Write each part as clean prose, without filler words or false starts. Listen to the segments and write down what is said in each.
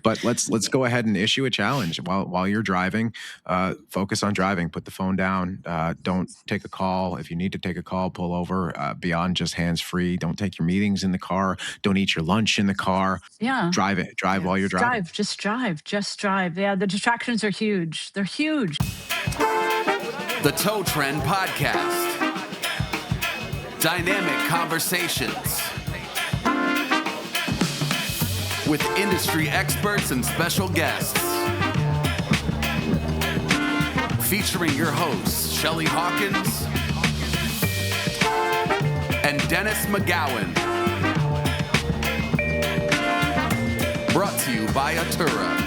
But let's go ahead and issue a challenge while you're driving. Focus on driving. Put the phone down. Don't take a call. If you need to take a call, pull over. Beyond just hands free. Don't take your meetings in the car. Don't eat your lunch in the car. Yeah. Drive it. Drive while you're driving. Just drive. Yeah, the distractions are huge. They're huge. The Tow Trend Podcast. Dynamic conversations with industry experts and special guests. Featuring your hosts, Shelli Hawkins and Dennis McGowan. Brought to you by Atura.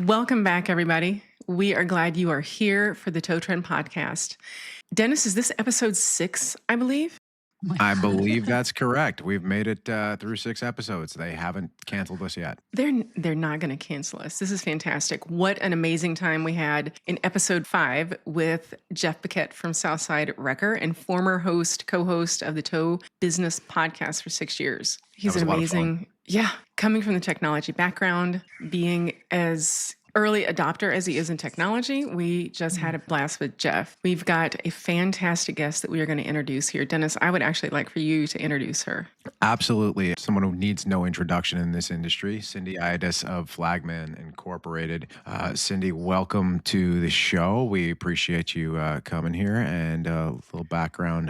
Welcome back, everybody. We are glad you are here for the Tow Trend Podcast. Dennis, is this episode 6, I believe? I believe that's correct. We've made it through 6 episodes. They haven't canceled us yet. They're not going to cancel us. This is fantastic. What an amazing time we had in episode 5 with Jeff Paquette from Southside Wrecker and former co-host of the Tow Business Podcast for 6 years. He's an amazing, coming from the technology background, being as early adopter as he is in technology. We just had a blast with Jeff. We've got a fantastic guest that we are going to introduce here. Dennis, I would actually like for you to introduce her. Absolutely. Someone who needs no introduction in this industry, Cindy Iodice of Flagman Incorporated. Cindy, welcome to the show. We appreciate you coming here, and a little background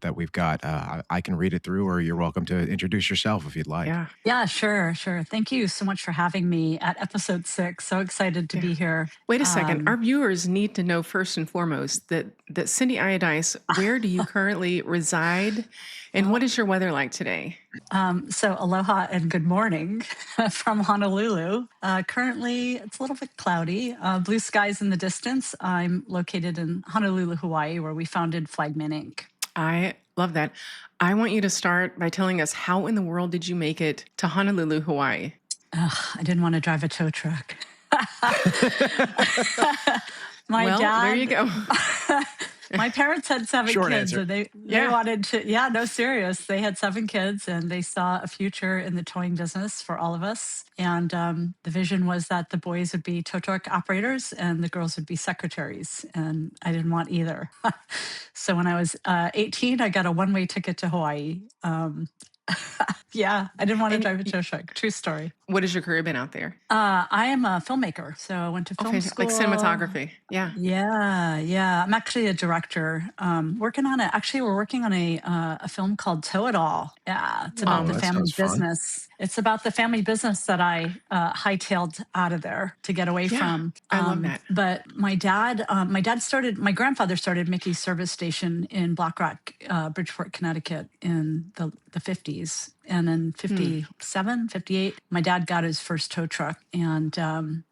that we've got. I can read it through, or you're welcome to introduce yourself if you'd like. Yeah, sure. Thank you so much for having me at episode 6. So excited to be here. Wait a second. Our viewers need to know first and foremost that Cindy Iodice, where do you currently reside, and what is your weather like today? So aloha and good morning from Honolulu. Currently, it's a little bit cloudy. Blue skies in the distance. I'm located in Honolulu, Hawaii, where we founded Flagman Inc. I love that. I want you to start by telling us, how in the world did you make it to Honolulu, Hawaii? I didn't want to drive a tow truck. Dad, there you go. My parents had 7 Short kids, answer. and they wanted to. No, serious. They had 7 kids, and they saw a future in the towing business for all of us. And the vision was that the boys would be tow truck operators, and the girls would be secretaries. And I didn't want either. So when I was 18, I got a one-way ticket to Hawaii. I didn't want to drive a tow truck. True story. What has your career been out there? I am a filmmaker, so I went to film school. Like cinematography. Yeah. I'm actually a director. Working on it. Actually, we're working on a film called Tow It All. Yeah, it's about the family business. It's about the family business that I hightailed out of there to get away from. I love that. But my grandfather started Mickey's Service Station in Black Rock, Bridgeport, Connecticut in the 50s. And in 57, 58, my dad got his first tow truck and,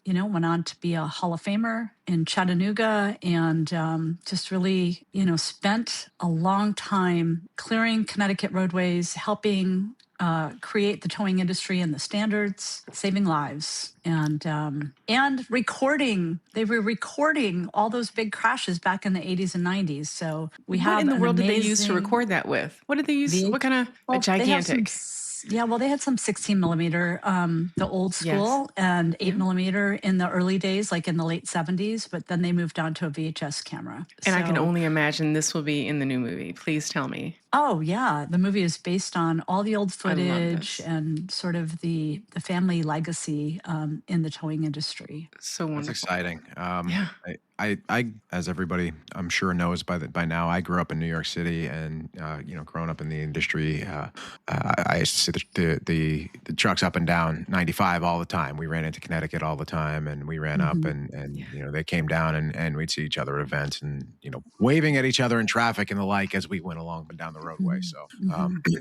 went on to be a Hall of Famer in Chattanooga and just really, spent a long time clearing Connecticut roadways, helping create the towing industry and the standards, saving lives, and recording. They were recording all those big crashes back in the 80s and 90s. So what in the world did they use to record that with? What did they use? What kind of a gigantic? They had some 16 millimeter, the old school, and 8 millimeter in the early days, like in the late 70s. But then they moved on to a VHS camera. And I can only imagine this will be in the new movie. Please tell me. Oh, yeah. The movie is based on all the old footage and sort of the family legacy in the towing industry. So wonderful. That's exciting. I, as everybody I'm sure knows by now, I grew up in New York City, and growing up in the industry, I used to see the trucks up and down 95 all the time. We ran into Connecticut all the time, and we ran up, and they came down, and we'd see each other at events, and waving at each other in traffic and the like as we went along down the roadway. So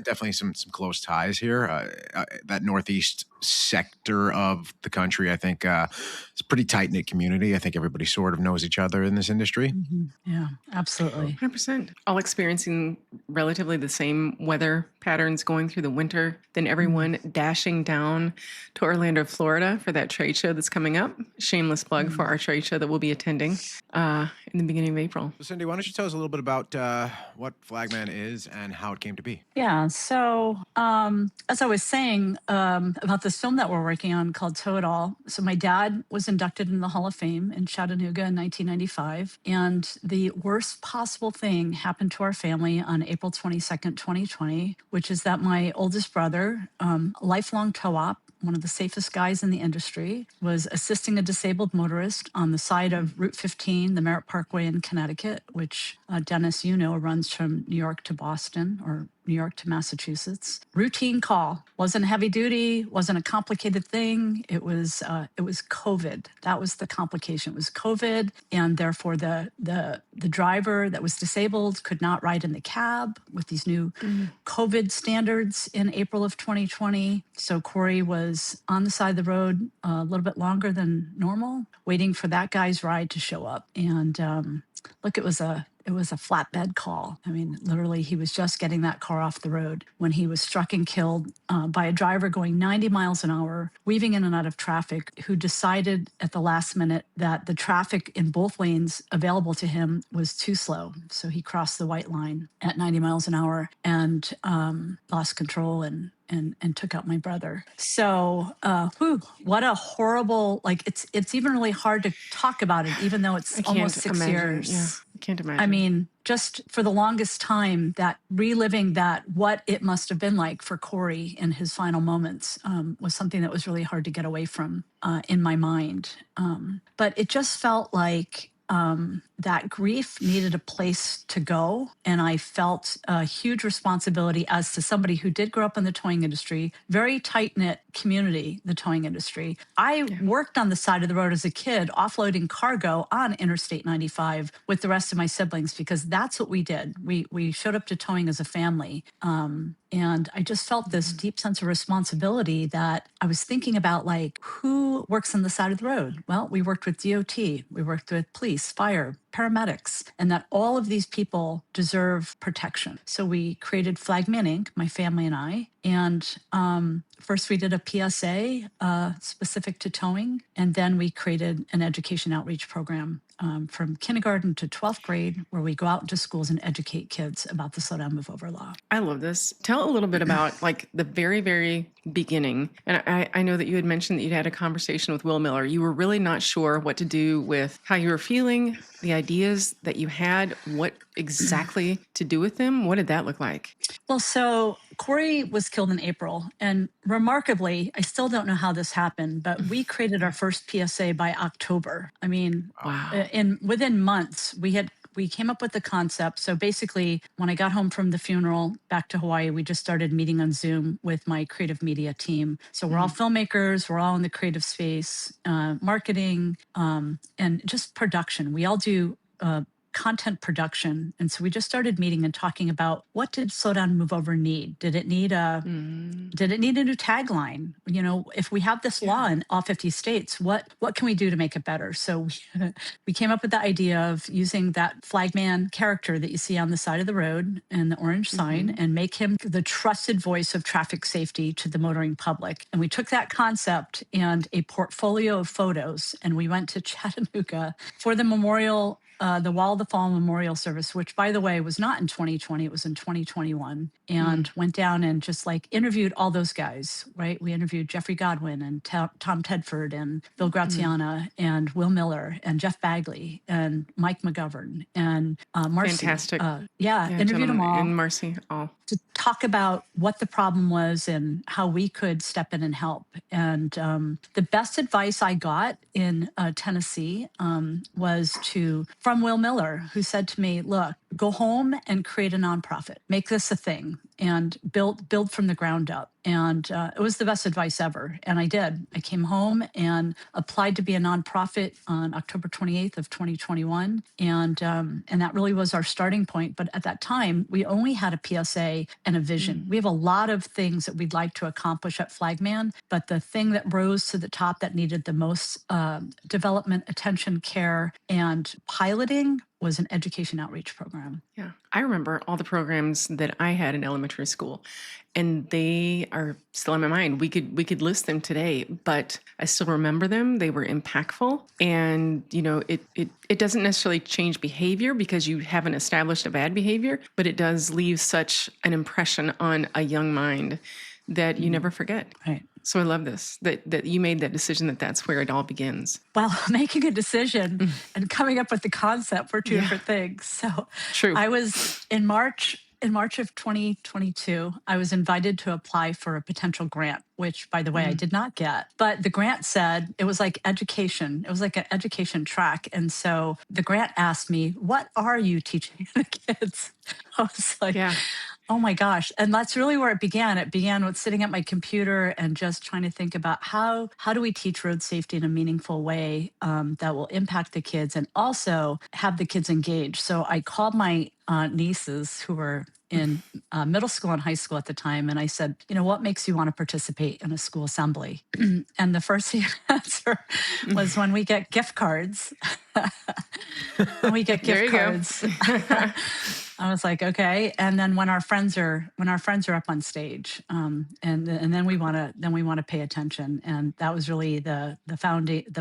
definitely some close ties here. That Northeast sector of the country, I think, it's a pretty tight knit community. I think everybody sort of knows each each other in this industry. Yeah, absolutely. 100%. All experiencing relatively the same weather patterns going through the winter, then Mm. everyone dashing down to Orlando, Florida for that trade show that's coming up. Shameless plug for Mm. our trade show that we'll be attending in the beginning of April. So, Cindy, why don't you tell us a little bit about what Flagman is and how it came to be? Yeah. So, as I was saying about this film that we're working on called Tow It All. So, my dad was inducted in the Hall of Fame in Chattanooga in 1995. And the worst possible thing happened to our family on April 22nd, 2020, which is that my oldest brother, lifelong tow op, one of the safest guys in the industry, was assisting a disabled motorist on the side of Route 15, the Merritt Parkway in Connecticut, which Dennis, you know, runs from New York to Boston or New York to Massachusetts. Routine call. Wasn't heavy duty, wasn't a complicated thing. It was COVID. That was the complication. It was COVID, and therefore the driver that was disabled could not ride in the cab with these new COVID standards in April of 2020. So Corey was on the side of the road a little bit longer than normal, waiting for that guy's ride to show up. And look, it was a flatbed call. I mean, literally, he was just getting that car off the road when he was struck and killed by a driver going 90 miles an hour, weaving in and out of traffic, who decided at the last minute that the traffic in both lanes available to him was too slow. So he crossed the white line at 90 miles an hour and lost control and took out my brother. So, what a horrible, like, it's even really hard to talk about it, even though it's I almost can't 6 imagine. years. Yeah, I can't imagine. I mean, just for the longest time, that reliving that, what it must have been like for Corey in his final moments was something that was really hard to get away from in my mind. But it just felt like that grief needed a place to go. And I felt a huge responsibility as to somebody who did grow up in the towing industry, very tight knit community, the towing industry. I worked on the side of the road as a kid, offloading cargo on Interstate 95 with the rest of my siblings, because that's what we did. We showed up to towing as a family. And I just felt this deep sense of responsibility that I was thinking about, like, who works on the side of the road? Well, we worked with DOT, we worked with police, fire, paramedics, and that all of these people deserve protection. So we created Flagman Inc., my family and I. And first we did a PSA specific to towing, and then we created an education outreach program from kindergarten to 12th grade, where we go out into schools and educate kids about the slow down, move over law. I love this. Tell a little bit about like the very, very beginning. And I know that you had mentioned that you'd had a conversation with Will Miller. You were really not sure what to do with how you were feeling, the ideas that you had, what exactly to do with them. What did that look like? Well, so Corey was killed in April, and remarkably, I still don't know how this happened, but we created our first PSA by October. I mean, Wow. within months, we came up with the concept. So basically, when I got home from the funeral back to Hawaii, we just started meeting on Zoom with my creative media team. So we're all filmmakers, we're all in the creative space, marketing, and just production. We all do content production. And so we just started meeting and talking about, what did Slow Down Move Over need? Did it need a new tagline? You know, if we have this law in all 50 states, what can we do to make it better? So we came up with the idea of using that Flagman character that you see on the side of the road and the orange sign, and make him the trusted voice of traffic safety to the motoring public. And we took that concept and a portfolio of photos, and we went to Chattanooga for the memorial, the Wall of the Fall Memorial Service, which, by the way, was not in 2020, it was in 2021, and went down and just like interviewed all those guys, right? We interviewed Jeffrey Godwin and Tom Tedford and Bill Graziana and Will Miller and Jeff Bagley and Mike McGowan and Marcy. Fantastic. Interviewed them all And Marcy, all. to talk about what the problem was and how we could step in and help. And the best advice I got in Tennessee was from Will Miller, who said to me, look, go home and create a nonprofit, make this a thing, and build from the ground up. And it was the best advice ever. And I did. I came home and applied to be a nonprofit on October 28th of 2021, and that really was our starting point. But at that time, we only had a PSA and a vision. We have a lot of things that we'd like to accomplish at Flagman, but the thing that rose to the top that needed the most development, attention, care, and piloting was an education outreach program. Yeah. I remember all the programs that I had in elementary school, and they are still in my mind. We could list them today, but I still remember them. They were impactful, and it doesn't necessarily change behavior because you haven't established a bad behavior, but it does leave such an impression on a young mind that you never forget. Right. So I love this, that you made that decision, that's where it all begins. Well, making a decision and coming up with the concept were two different things. So True. I was in March of 2022, I was invited to apply for a potential grant, which, by the way, I did not get. But the grant said it was like education. It was like an education track. And so the grant asked me, what are you teaching the kids? I was like, oh my gosh. And that's really where it began. It began with sitting at my computer and just trying to think about how do we teach road safety in a meaningful way that will impact the kids and also have the kids engaged. So I called my nieces who were in middle school and high school at the time. And I said, what makes you want to participate in a school assembly? And the first answer was when we get gift cards. When we get gift cards. I was like, okay. And then when our friends are up on stage, and then we want to pay attention. And that was really the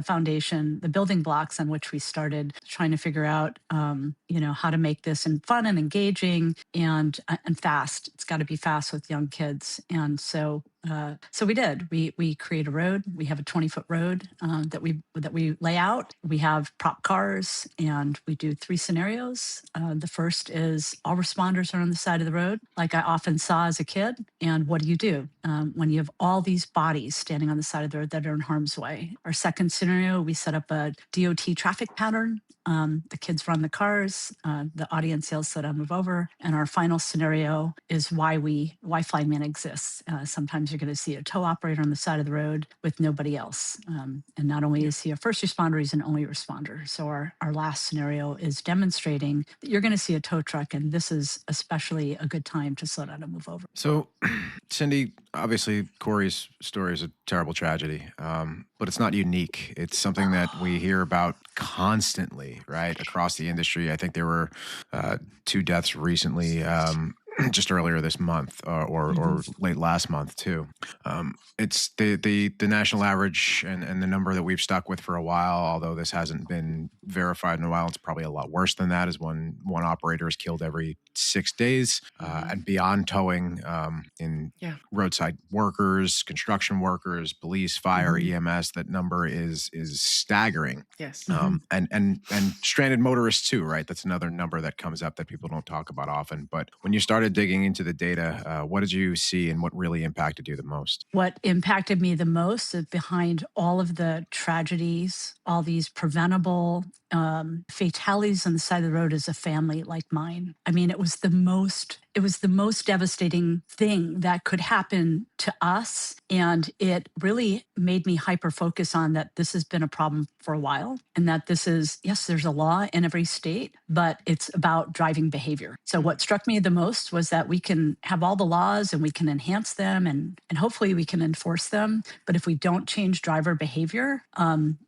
foundation, the building blocks on which we started trying to figure out, how to make this fun and engaging and fast. It's got to be fast with young kids. And so we did. We create a road. We have a 20-foot road that we lay out. We have prop cars, and we do 3 scenarios. The first is all responders are on the side of the road, like I often saw as a kid. And what do you do when you have all these bodies standing on the side of the road that are in harm's way? Our second scenario, we set up a DOT traffic pattern. The kids run the cars. The audience yells so to move over. And our final scenario is why Flagman exists. Sometimes you're going to see a tow operator on the side of the road with nobody else. And not only is he a first responder, he's an only responder. So our last scenario is demonstrating that you're going to see a tow truck, and this is especially a good time to slow down and move over. So, Cindy, obviously Corey's story is a terrible tragedy, but it's not unique. It's something that we hear about constantly, right, across the industry. I think there were 2 deaths recently, just earlier this month, or late last month too. It's the national average and the number that we've stuck with for a while, although this hasn't been verified in a while. It's probably a lot worse than that, is when one operator is killed every 6 days. And beyond towing, in roadside workers, construction workers, police, fire, EMS, that number is staggering. Yes. And stranded motorists too, right? That's another number that comes up that people don't talk about often. But when you started digging into the data, what did you see and what really impacted you the most? What impacted me the most is behind all of the tragedies, all these preventable fatalities on the side of the road is a family like mine. I mean, it was the most devastating thing that could happen to us. And it really made me hyper focus on that this has been a problem for a while, and that this is, yes, there's a law in every state, but it's about driving behavior. So what struck me the most was that we can have all the laws and we can enhance them and hopefully we can enforce them. But if we don't change driver behavior,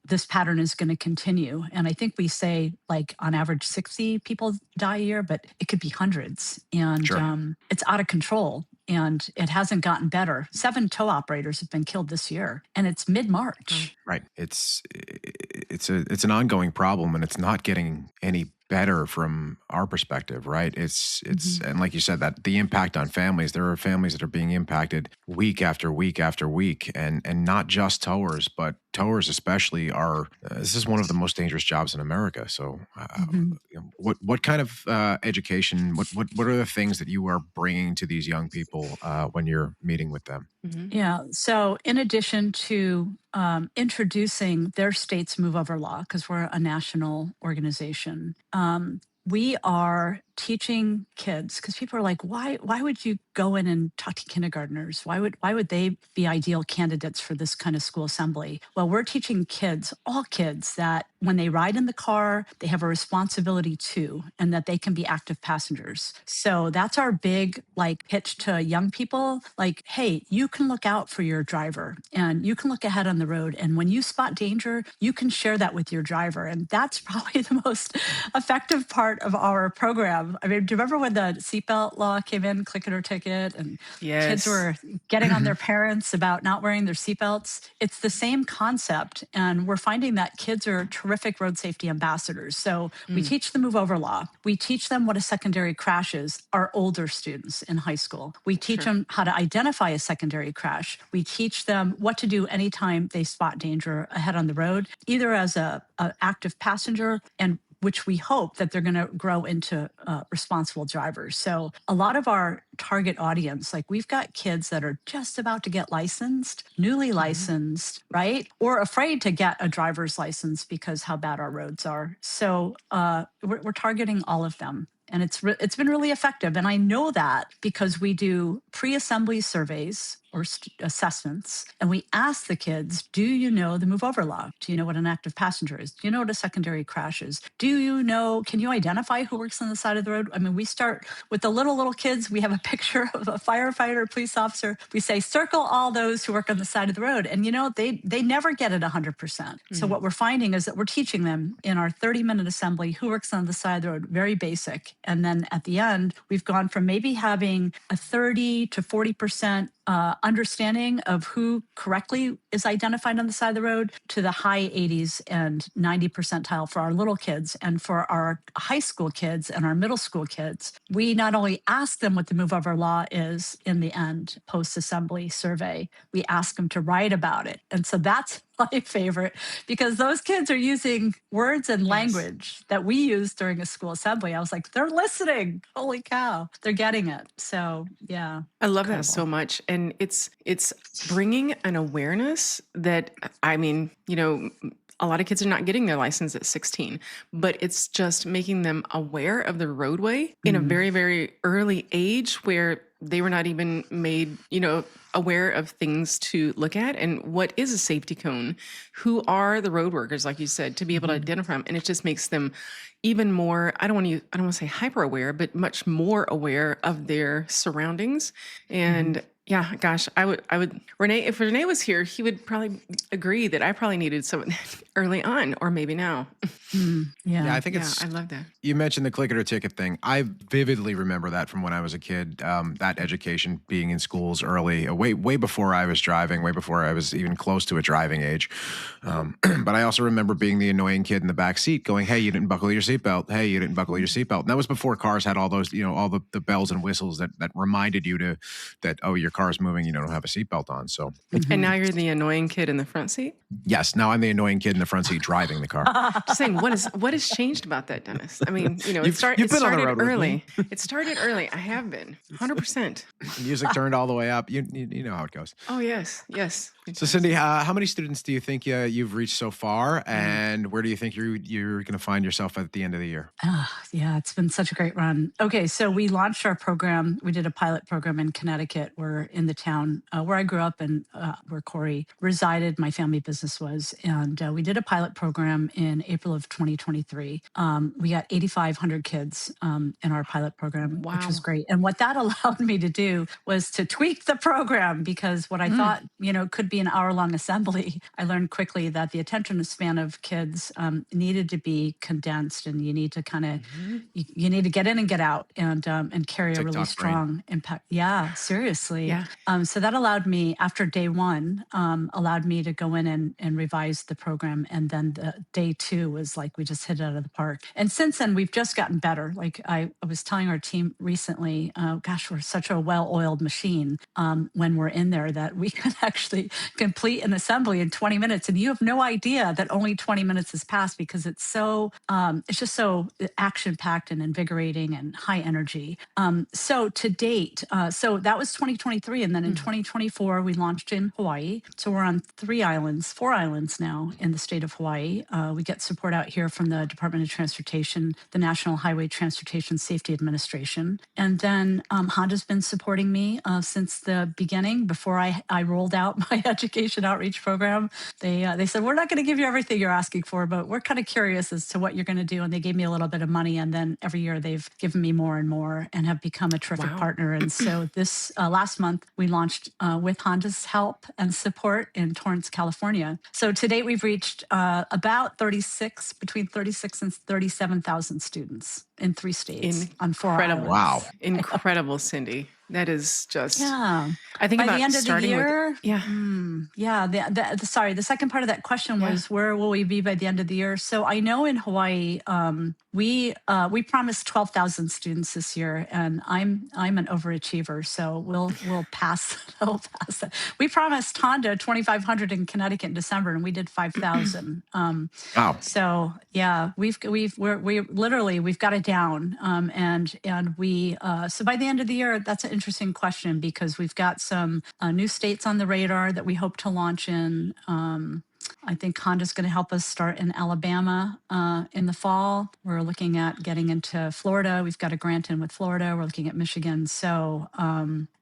this pattern is going to continue. And I think we say, like, on average 60 people die a year, but it could be hundreds. And it's out of control. And it hasn't gotten better. 7 tow operators have been killed this year, and it's mid-March. Right. It's an ongoing problem, and it's not getting any better from our perspective, right? It's and like you said, that the impact on families, there are families that are being impacted week after week after week, and not just towers, but towers especially are. This is one of the most dangerous jobs in America. So, what kind of education? What are the things that you are bringing to these young people when you're meeting with them? Yeah. So, in addition to introducing their state's move over law, because we're a national organization, we are teaching kids, because people are like, why would you go in and talk to kindergartners? Why would they be ideal candidates for this kind of school assembly? Well, we're teaching kids, all kids, that when they ride in the car, they have a responsibility too, and that they can be active passengers. So that's our big like pitch to young people. Like, hey, you can look out for your driver and you can look ahead on the road. And when you spot danger, you can share that with your driver. And that's probably the most effective part of our program. I mean, do you remember when the seatbelt law came in, click it or ticket, and kids Yes. were getting on their parents about not wearing their seatbelts? It's the same concept. And we're finding that kids are terrific road safety ambassadors. So we teach the move over law. We teach them what a secondary crash is, our older students in high school. We teach them how to identify a secondary crash. We teach them what to do anytime they spot danger ahead on the road, either as a active passenger, and which we hope that they're going to grow into responsible drivers. So a lot of our target audience, like we've got kids that are just about to get licensed, newly licensed, right? Or afraid to get a driver's license because how bad our roads are. So we're targeting all of them. And it's been really effective. And I know that because we do pre-assembly surveys or assessments, and we ask the kids, do you know the move over law? Do you know what an active passenger is? Do you know what a secondary crash is? Do you know, can you identify who works on the side of the road? I mean, we start with the little kids. We have a picture of a firefighter, police officer. We say, circle all those who work on the side of the road. And, they never get it 100%. So what we're finding is that we're teaching them in our 30-minute assembly who works on the side of the road, very basic. And then at the end, we've gone from maybe having a 30 to 40% understanding of who correctly is identified on the side of the road to the high 80s and 90 percentile for our little kids. And for our high school kids and our middle school kids, we not only ask them what the move over law is in the end post-assembly survey, we ask them to write about it. And so that's my favorite, because those kids are using words and language that we use during a school assembly. I was like, they're listening. Holy cow, they're getting it. So yeah, I love that incredible. so much. And it's bringing an awareness that, I mean, a lot of kids are not getting their license at 16, but it's just making them aware of the roadway in a very, very early age where they were not even made, aware of things to look at and what is a safety cone, who are the road workers, like you said, to be able to identify them. And it just makes them even more, I don't want to say hyper aware, but much more aware of their surroundings. And yeah, gosh, I would, Renee, if Renee was here, he would probably agree that I probably needed some early on, or maybe now. Yeah, I think I love that. You mentioned the click it or ticket thing. I vividly remember that from when I was a kid, that education being in schools early, way before I was driving, way before I was even close to a driving age. But I also remember being the annoying kid in the back seat going, hey, you didn't buckle your seatbelt. Hey, you didn't buckle your seatbelt. And that was before cars had all those, all the bells and whistles that reminded you that, oh, your car's moving, you don't have a seatbelt on. So And now you're the annoying kid in the front seat? yes, now I'm the annoying kid in the front seat driving the car. Just saying, what has changed about that, Dennis? I mean, You've been on the started road with early. me. It started early. I have been 100%. Music turned all the way up. You know how it goes. Oh yes. So Cindy, how many students do you think you've reached so far, and where do you think you're going to find yourself at the end of the year? Yeah, it's been such a great run. Okay, so we launched our program. We did a pilot program in Connecticut. We're in the town where I grew up and where Corey resided, my family business was. And we did a pilot program in April of 2023. We got 8,500 kids in our pilot program, which was great. And what that allowed me to do was to tweak the program, because what I thought, could be an hour-long assembly, I learned quickly that the attention span of kids needed to be condensed, and you need to kind of, you need to get in and get out and carry a really TikTok brain. strong impact. Yeah, seriously. Yeah. So that allowed me, after day one, allowed me to go in and revise the program. And then the day two was like, we just hit it out of the park. And since then, we've just gotten better. Like I was telling our team recently, gosh, we're such a well-oiled machine when we're in there that we can actually complete an assembly in 20 minutes. And you have no idea that only 20 minutes has passed, because it's just so action-packed and invigorating and high energy. So to date, so that was 2023. 2023. And then in 2024, we launched in Hawaii. So we're on 4 islands now in the state of Hawaii. We get support out here from the Department of Transportation, the National Highway Transportation Safety Administration. And then Honda's been supporting me since the beginning. Before I rolled out my education outreach program, they said, we're not going to give you everything you're asking for, but we're kind of curious as to what you're going to do. And they gave me a little bit of money. And then every year they've given me more and more and have become a terrific Wow. partner. And so this last month, we launched with Honda's help and support in Torrance, California. So to date, we've reached about between 36 and 37,000 students in 3 states on 4 Incredible. islands. Wow. Incredible, Cindy. That is just, Yeah. I think By about the end of the starting year, with, yeah. yeah. The second part of that question was, where will we be by the end of the year? So I know in Hawaii, we promised 12,000 students this year, and I'm an overachiever, so we'll pass. We'll pass that. We promised Honda 2,500 in Connecticut in December, and we did 5,000. Wow. So yeah, we've got it down, and we so by the end of the year, that's an interesting question because we've got some new states on the radar that we hope to launch in. I think Honda's going to help us start in Alabama in the fall. We're looking at getting into Florida. We've got a grant in with Florida. We're looking at Michigan. So,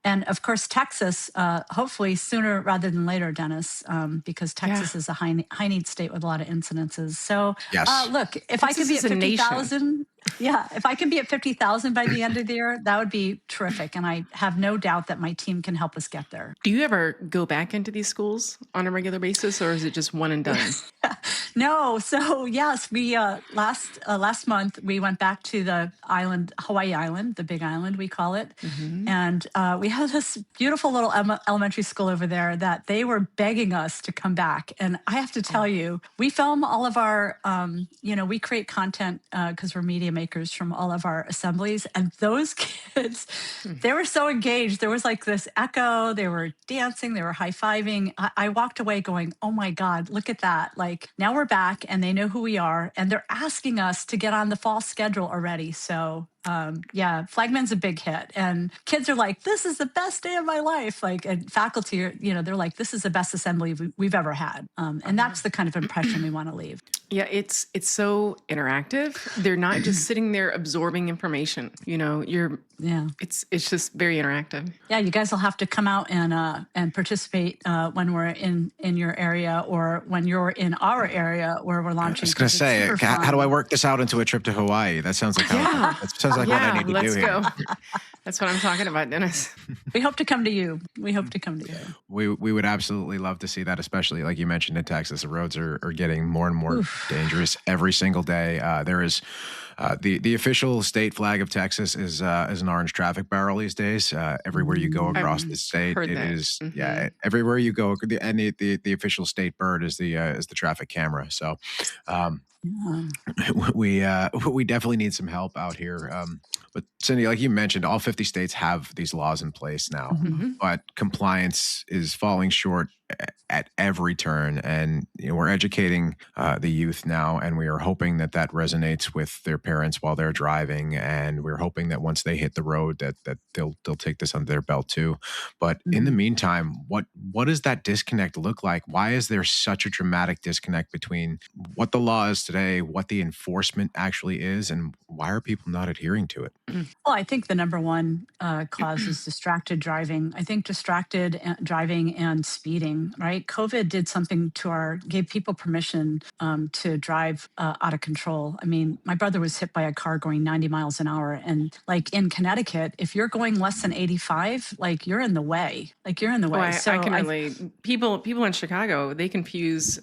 and of course, Texas, hopefully sooner rather than later, Dennis, because Texas is a high need state with a lot of incidences. So, Yes. look, if Texas I could be at is a nation. 50,000, yeah, if I can be at 50,000 by the end of the year, that would be terrific. And I have no doubt that my team can help us get there. Do you ever go back into these schools on a regular basis, or is it just one and done? No, so yes, we last month we went back to the island, Hawaii Island, the Big Island we call it, and we had this beautiful little elementary school over there that they were begging us to come back. And I have to tell you, we film all of our, we create content because we're media makers from all of our assemblies, and those kids, they were so engaged. There was like this echo. They were dancing. They were high fiving. I walked away going, "Oh my God, look at that!" Like now we're back, and they know who we are, and they're asking us to get on the fall schedule already. So yeah, Flagman's a big hit, and kids are like, "This is the best day of my life." Like, and faculty are, they're like, "This is the best assembly we've ever had," and that's the kind of impression we want to leave. Yeah, it's so interactive. They're not just sitting there absorbing information. It's just very interactive. Yeah, you guys will have to come out and participate when we're in your area or when you're in our area where we're launching. I was going to say, how do I work this out into a trip to Hawaii? That sounds like that sounds like what I need to let's do go. here. That's what I'm talking about, Dennis. We hope to come to you. We hope to come to you. We would absolutely love to see that, especially like you mentioned in Texas. The roads are getting more and more dangerous every single day. There is the official state flag of Texas is an orange traffic barrel these days. Everywhere you go across the state, it is everywhere you go. And the official state bird is the traffic camera. So we definitely need some help out here. But Cindy, like you mentioned, all 50 states have these laws in place now, but compliance is falling short at every turn. And we're educating the youth now, and we are hoping that resonates with their parents while they're driving. And we're hoping that once they hit the road, that they'll take this under their belt too. But in the meantime, what does that disconnect look like? Why is there such a dramatic disconnect between what the law is today, what the enforcement actually is, and why are people not adhering to it? Well, I think the number one cause is distracted driving. I think distracted driving and speeding, right? COVID did something gave people permission to drive out of control. I mean, my brother was hit by a car going 90 miles an hour. And like in Connecticut, if you're going less than 85, like you're in the way. Like you're in the way. I can relate. People in Chicago, they confuse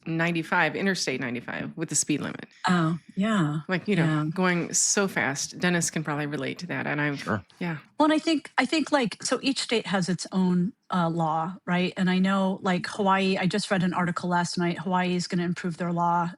95, Interstate 95 with the speed limit. Oh, yeah. Like, going so fast. Dennis can probably relate to that. And Sure. yeah. Well, and I think like, so each state has its own law, right? And I know, like Hawaii, I just read an article last night. Hawaii is going to improve their law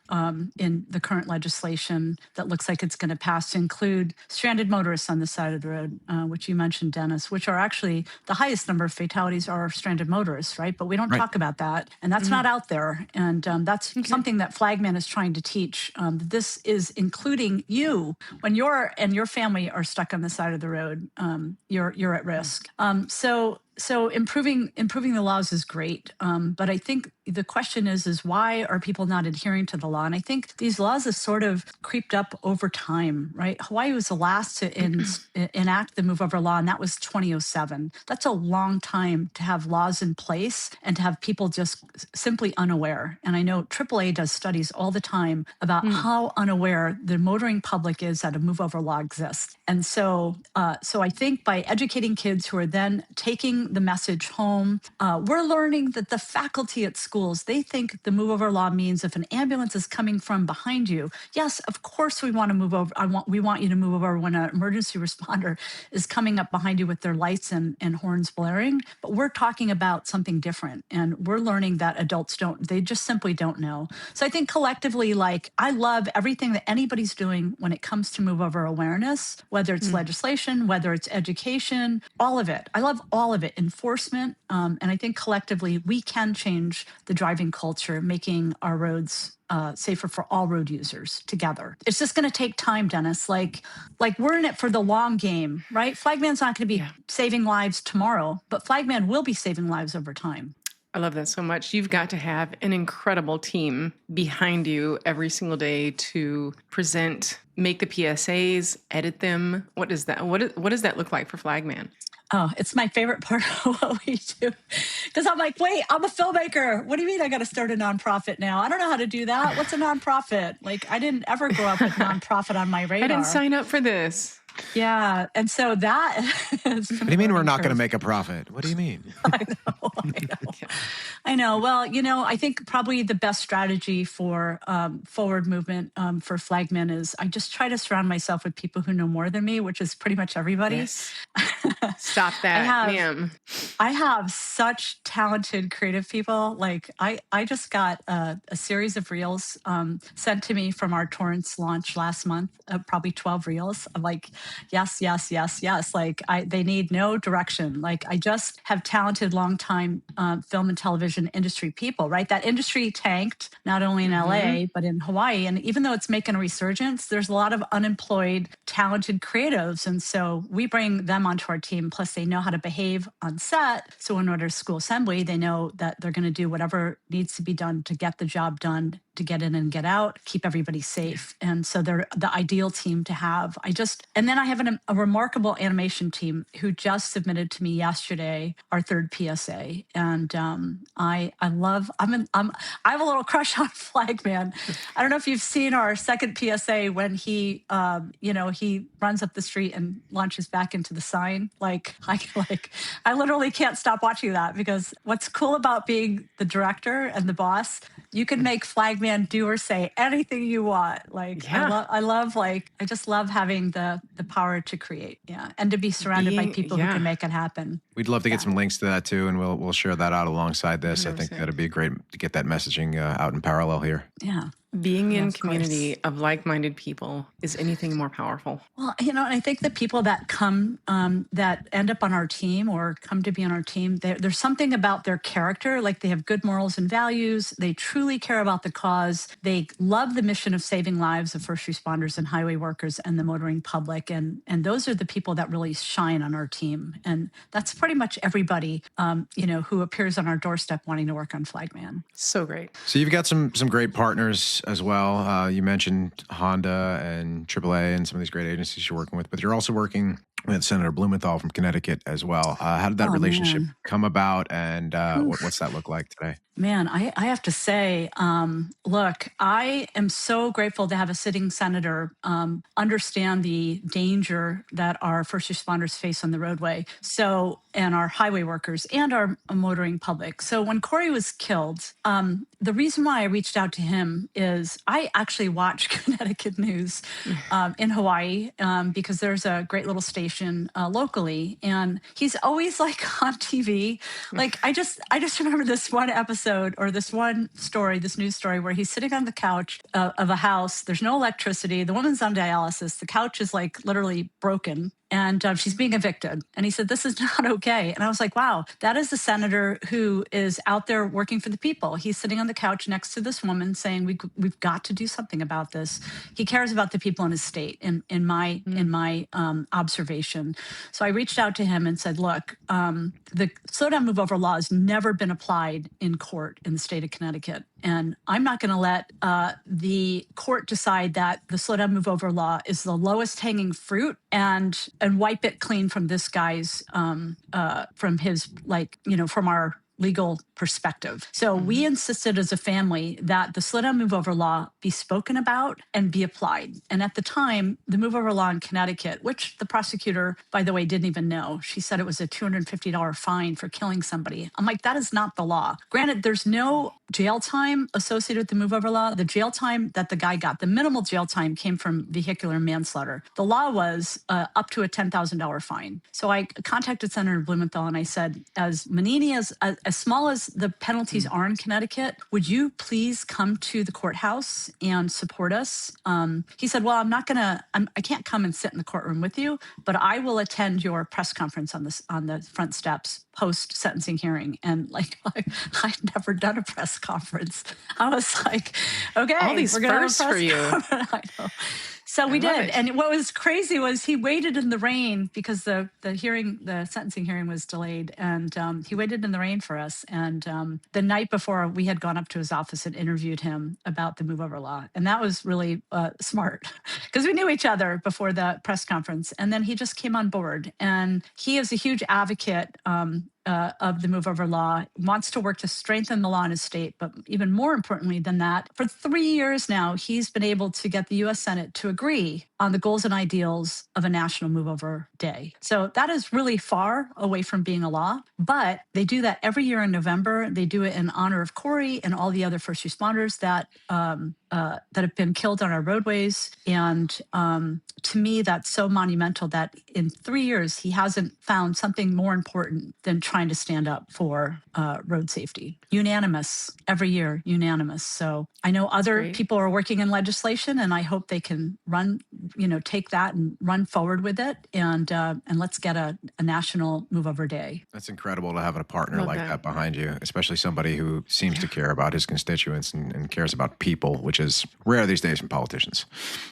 in the current legislation that looks like it's going to pass to include stranded motorists on the side of the road, which you mentioned, Dennis, which are actually the highest number of fatalities are stranded motorists, right? But we don't Right. talk about that, and that's not out there. And that's Okay. something that Flagman is trying to teach. This is including you when you're and your family are stuck on the side of the road. You're at risk. So improving the laws is great, but I think the question is why are people not adhering to the law? And I think these laws have sort of creeped up over time, right? Hawaii was the last to enact the move over law, and that was 2007. That's a long time to have laws in place and to have people just simply unaware. And I know AAA does studies all the time about how unaware the motoring public is that a move over law exists. And so I think by educating kids who are then taking the message home, we're learning that the faculty at schools, they think the move over law means if an ambulance is coming from behind you, yes, of course we want to move over. We want you to move over when an emergency responder is coming up behind you with their lights and horns blaring. But we're talking about something different. And we're learning that adults they just simply don't know. So I think collectively, like, I love everything that anybody's doing when it comes to move over awareness, whether it's legislation, whether it's education, all of it. I love all of it, enforcement. And I think collectively we can change the driving culture, making our roads safer for all road users together. It's just going to take time, Dennis. Like we're in it for the long game, right? Flagman's not going to be saving lives tomorrow, but Flagman will be saving lives over time. I love that so much. You've got to have an incredible team behind you every single day to present, make the PSAs, edit them. What is that? What does that look like for Flagman? Oh, it's my favorite part of what we do. Because I'm like, wait, I'm a filmmaker. What do you mean I got to start a nonprofit now? I don't know how to do that. What's a nonprofit? Like, I didn't ever grow up with nonprofit on my radar. I didn't sign up for this. Yeah. And so that is. What do you mean we're not going to make a profit? What do you mean? I know. Well, I think probably the best strategy for forward movement for Flagman is I just try to surround myself with people who know more than me, which is pretty much everybody. Yes. Stop that, ma'am. I have such talented creative people. Like I just got a series of reels sent to me from our Torrance launch last month, probably 12 reels. I'm like, yes, yes, yes, yes. Like they need no direction. Like I just have talented longtime film and television industry people, right? That industry tanked not only in LA, but in Hawaii. And even though it's making a resurgence, there's a lot of unemployed, talented creatives. And so we bring them onto our team. Plus they know how to behave on set. So when we're at school assembly, they know that they're going to do whatever needs to be done to get the job done, to get in and get out, keep everybody safe. And so they're the ideal team to have. And then I have a remarkable animation team who just submitted to me yesterday our third PSA. And I have a little crush on Flagman. I don't know if you've seen our second PSA when he runs up the street and launches back into the sign. I literally can't stop watching that because what's cool about being the director and the boss, you can make Flagman do or say anything you want. I just love having the power to create, and to be surrounded by people who can make it happen. We'd love to get some links to that too, and we'll share that out alongside this. 100%. I think that'd be great to get that messaging out in parallel here. Yeah. Being in community of like-minded people is anything more powerful. Well, and I think the people that come, that end up on our team or come to be on our team, there's something about their character, like they have good morals and values. They truly care about the cause. They love the mission of saving lives of first responders and highway workers and the motoring public. And those are the people that really shine on our team. And that's pretty much everybody, who appears on our doorstep wanting to work on Flagman. So great. So you've got some great partners as well. You mentioned Honda and AAA and some of these great agencies you're working with, but you're also working with Senator Blumenthal from Connecticut as well. How did that relationship come about, and what's that look like today? Man, I have to say, look, I am so grateful to have a sitting senator understand the danger that our first responders face on the roadway. So, and our highway workers and our motoring public. So, when Corey was killed, the reason why I reached out to him is I actually watch Connecticut news in Hawaii because there's a great little station locally, and he's always like on TV. Like I just remember this one episode or this one story, this news story where he's sitting on the couch of a house. There's no electricity. The woman's on dialysis. The couch is like literally broken. And she's being evicted. And he said, "This is not okay." And I was like, wow, that is the senator who is out there working for the people. He's sitting on the couch next to this woman saying, we've got to do something about this. He cares about the people in his state, in my observation. So I reached out to him and said, look, the slow down move over law has never been applied in court in the state of Connecticut. And I'm not going to let the court decide that the slow down move over law is the lowest hanging fruit and wipe it clean from this guy's from his from our legal perspective. So we insisted as a family that the slow down move over law be spoken about and be applied. And at the time, the move over law in Connecticut, which the prosecutor, by the way, didn't even know, she said it was a $250 fine for killing somebody. I'm like, that is not the law. Granted, there's no jail time associated with the move over law. The jail time that the guy got, the minimal jail time came from vehicular manslaughter. The law was up to a $10,000 fine. So I contacted Senator Blumenthal and I said, as Manini, as small as the penalties are in Connecticut, would you please come to the courthouse and support us? He said, well, I can't come and sit in the courtroom with you, but I will attend your press conference on the front steps post sentencing hearing. And like, I'd never done a press conference. I was like, okay, All these we're gonna have a firsts press for you. I know. So we love did. it. And what was crazy was he waited in the rain because the sentencing hearing was delayed. And he waited in the rain for us. And the night before, we had gone up to his office and interviewed him about the move over law. And that was really smart because we knew each other before the press conference. And then he just came on board. And he is a huge advocate of the move over law, wants to work to strengthen the law in his state. But even more importantly than that, for 3 years now, he's been able to get the US Senate to agree on the goals and ideals of a national move over day. So that is really far away from being a law, but they do that every year in November. They do it in honor of Corey and all the other first responders that have been killed on our roadways. And to me, that's so monumental that in 3 years, he hasn't found something more important than trying to stand up for road safety. Unanimous every year, unanimous. So I know other people are working in legislation, and I hope they can take that and run forward with it, and let's get a national move over day. That's incredible to have a partner Love like that. that behind you, especially somebody who seems to care about his constituents and cares about people, which is rare these days from politicians.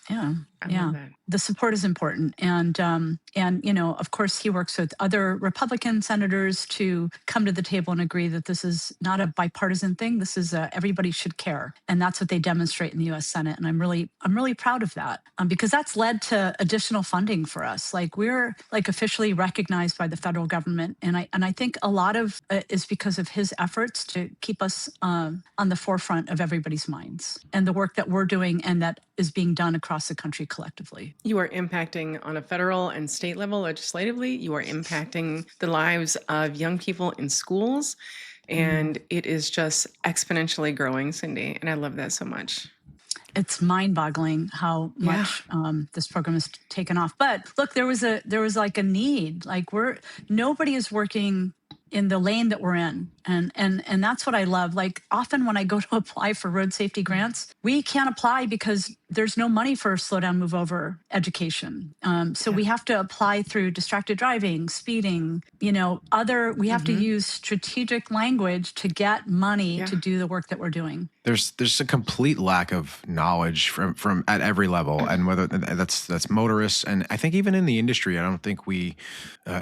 Yeah. I Yeah. love that. The support is important. And of course, he works with other Republican senators to come to the table and agree that this is not a bipartisan thing. This is everybody should care. And that's what they demonstrate in the US Senate. And I'm really proud of that because that's led to additional funding for us. Like we're like officially recognized by the federal government. And I think a lot of it is because of his efforts to keep us on the forefront of everybody's minds and the work that we're doing and that is being done across the country collectively. You are impacting on a federal and state level legislatively. You are impacting the lives of young people in schools. And it is just exponentially growing, Cindy. And I love that so much. It's mind-boggling how much this program has taken off. But look, there was like a need. Like nobody is working in the lane that we're in. And that's what I love. Like often when I go to apply for road safety grants, we can't apply because there's no money for slow down, move over education. So we have to apply through distracted driving, speeding, we have to use strategic language to get money to do the work that we're doing. There's a complete lack of knowledge from at every level, and whether that's motorists, and I think even in the industry, I don't think we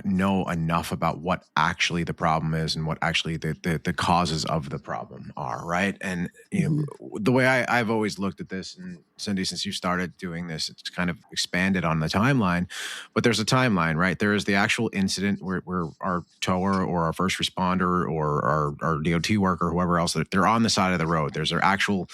know enough about what actually the problem is and what actually the causes of the problem are, right? And the way I've always looked at this, and Cindy, since you started doing this, it's kind of expanded on the timeline, but there's a timeline, right? There is the actual incident where our tower or our first responder or our DOT worker, whoever else, they're on the side of the road. There's their actual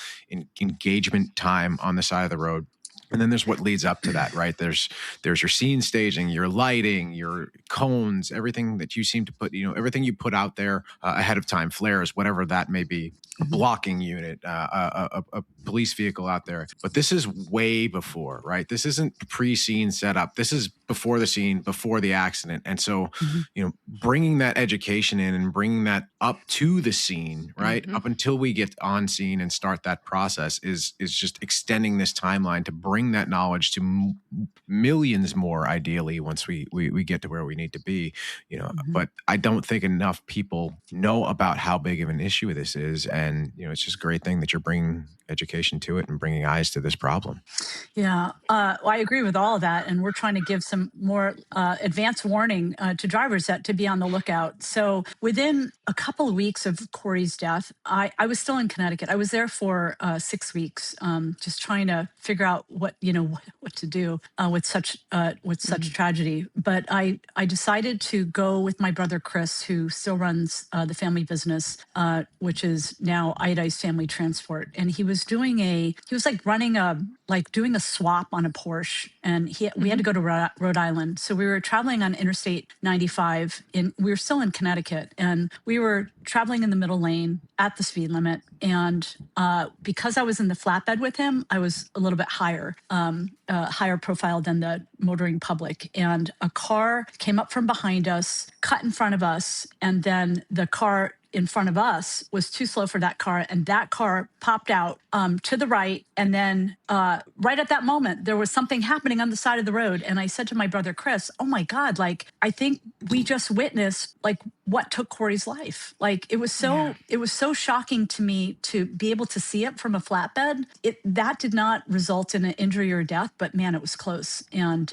engagement time on the side of the road. And then there's what leads up to that, right? There's your scene staging, your lighting, your cones, everything that you seem to put, everything you put out there ahead of time, flares, whatever that may be, a blocking unit, a police vehicle out there. But this is way before, right? This isn't pre-scene setup. This is before the scene, before the accident. And so, bringing that education in and bringing that up to the scene, right? Up until we get on scene and start that process is just extending this timeline to bring that knowledge to millions more, ideally, once we get to where we need to be, but I don't think enough people know about how big of an issue this is. And, it's just a great thing that you're bringing education to it and bringing eyes to this problem. Yeah, well, I agree with all of that, and we're trying to give some more advance warning to drivers to be on the lookout. So within a couple of weeks of Corey's death, I was still in Connecticut. I was there for 6 weeks, just trying to figure out what to do with such tragedy. But I decided to go with my brother Chris, who still runs the family business, which is now Iodice Family Transport, and he was doing doing a swap on a Porsche, and we had to go to Rhode Island. So we were traveling on Interstate 95, we were still in Connecticut, and we were traveling in the middle lane at the speed limit. And because I was in the flatbed with him, I was a little bit higher profile than the motoring public. And a car came up from behind us, cut in front of us, and then the car in front of us was too slow for that car, and that car popped out to the right. And then right at that moment, there was something happening on the side of the road. And I said to my brother Chris, "Oh my God, I think we just witnessed what took Corey's life." It was so shocking to me to be able to see it from a flatbed. That did not result in an injury or death, but man, it was close. And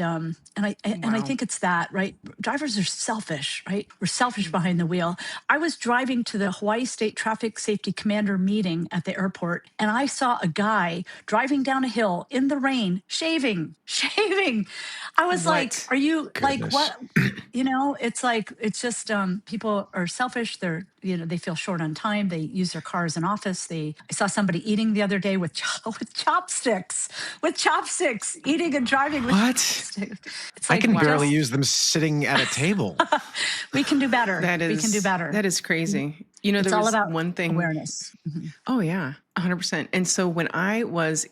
I think it's that, right? Drivers are selfish, right? We're selfish behind the wheel. I was driving to the Hawaii State Traffic Safety Commander meeting at the airport, and I saw a guy driving down a hill in the rain, shaving. I was like, are you Goodness. what? It's just people are selfish. They feel short on time. They use their car as an office. I saw somebody eating the other day with chopsticks, eating and driving with chopsticks. I can barely use them sitting at a table. We can do better. We can do better. That is crazy. It's there all was about one thing. awareness. Oh yeah, 100%. And so when I was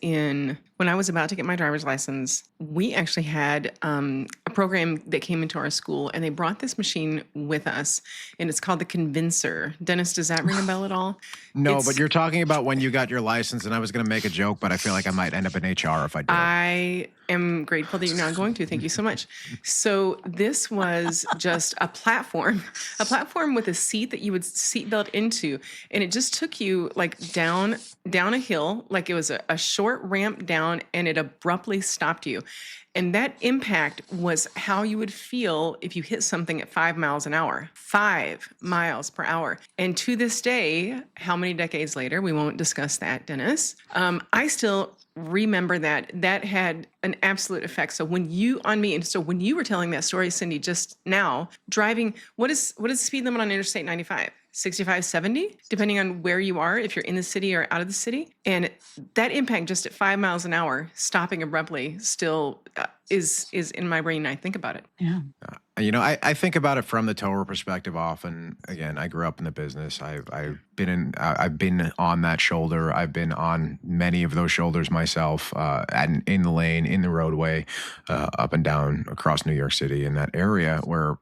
about to get my driver's license, we actually had a program that came into our school, and they brought this machine with us, and it's called the Convincer. Dennis, does that ring a bell at all? No, but you're talking about when you got your license, and I was going to make a joke, but I feel like I might end up in HR if I do. I am grateful that you're not going to. Thank you so much. So this was just a platform with a seat that you would seatbelt into, and it just took you down a hill, it was a short ramp down, and it abruptly stopped you. And that impact was how you would feel if you hit something at 5 miles an hour. 5 miles per hour. And to this day, how many decades later, we won't discuss that, Dennis, I still remember that had an absolute effect. So when you were telling that story, Cindy, just now, driving, what is the speed limit on Interstate 95? 65, 70, depending on where you are, if you're in the city or out of the city. And that impact just at 5 miles an hour, stopping abruptly, still is in my brain. I think about it. Yeah. I think about it from the tower perspective often. Again, I grew up in the business. I've been on that shoulder. I've been on many of those shoulders myself, and in the lane, in the roadway, up and down across New York City, in that area where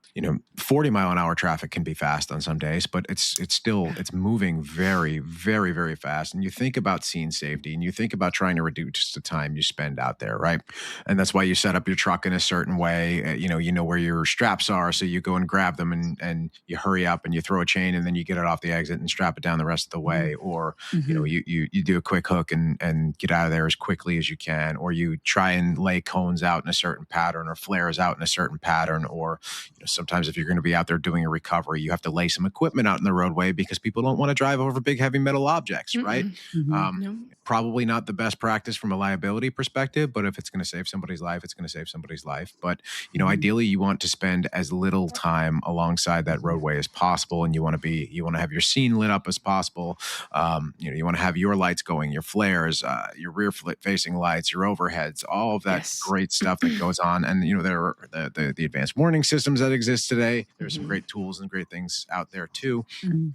40-mile-an-hour traffic can be fast on some days, but it's moving very, very, very fast. And you think about scene safety, and you think about trying to reduce the time you spend out there, right? And that's why you set up your truck in a certain way. You know where your straps are, so you go and grab them and you hurry up and you throw a chain and then you get it off the exit and strap it down the rest of the way. Or Mhm. you do a quick hook and get out of there as quickly as you can. Or you try and lay cones out in a certain pattern or flares out in a certain pattern. Or sometimes if you're going to be out there doing a recovery, you have to lay some equipment out in the roadway because people don't want to drive over big heavy metal objects, right? Mm-mm. Mhm. Um, No. Probably not the best practice from a liability perspective, but if it's going to save somebody's life, it's going to save somebody's life. But Mhm. ideally, you want to spend as little time alongside that Mhm. roadway as possible, and you want to have your scene lit up as possible. You want to have your lights going, your flares, your rear facing lights, your overheads, all of that Yes. great stuff that goes on. And there are the advanced warning systems that exist today. There's some Mhm. great tools and great things out there too. Mhm.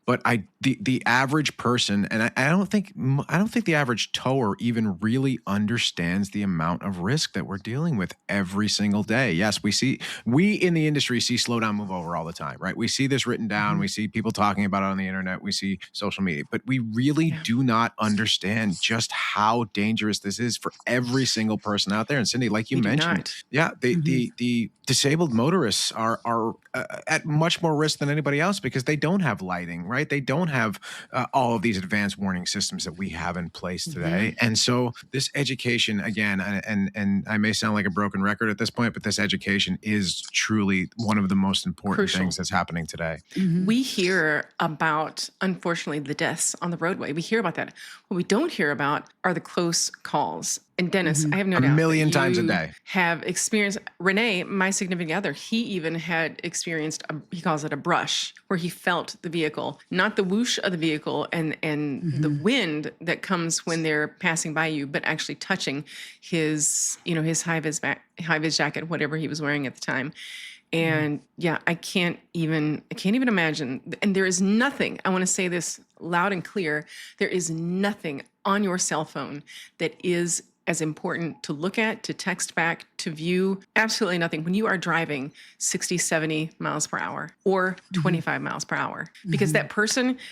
But the average person, and I don't think the average tower even really understands the amount of risk that we're dealing with every single day. Yes, we in the industry see slow down, move over all the time, right? We see this written down, Mhm. we see people talking about it on the internet, we see social media, but we really Yeah. do not understand just how dangerous this is for every single person out there. And Cindy, like you We do mentioned, not. yeah, Mhm. the disabled motorists are at much more risk than anybody else because they don't have lighting, right? They don't have all of these advanced warning systems that we have in place Hmm. today. And so this education, again, and I may sound like a broken record at this point, but this education is truly one of the most important things Crucial. that's happening today. Mhm. We hear about, unfortunately, the deaths on the roadway. We hear about that. What we don't hear about are the close calls. And Dennis, I Mhm. have no A doubt that million times a you day. have experienced. Renee, my significant other, he even had experienced, he calls it a brush, where he felt the vehicle, not the whoosh of the vehicle and the Mhm. wind that comes when they're passing by you, but actually touching his high vis jacket, whatever he was wearing at the time. Mhm. And yeah, I can't even imagine. And there is nothing, I want to say this loud and clear, there is nothing on your cell phone that is as important to look at, to text back, to view. Absolutely nothing when you are driving 60, 70 miles per hour or Mhm. 25 miles per hour. Because Mhm.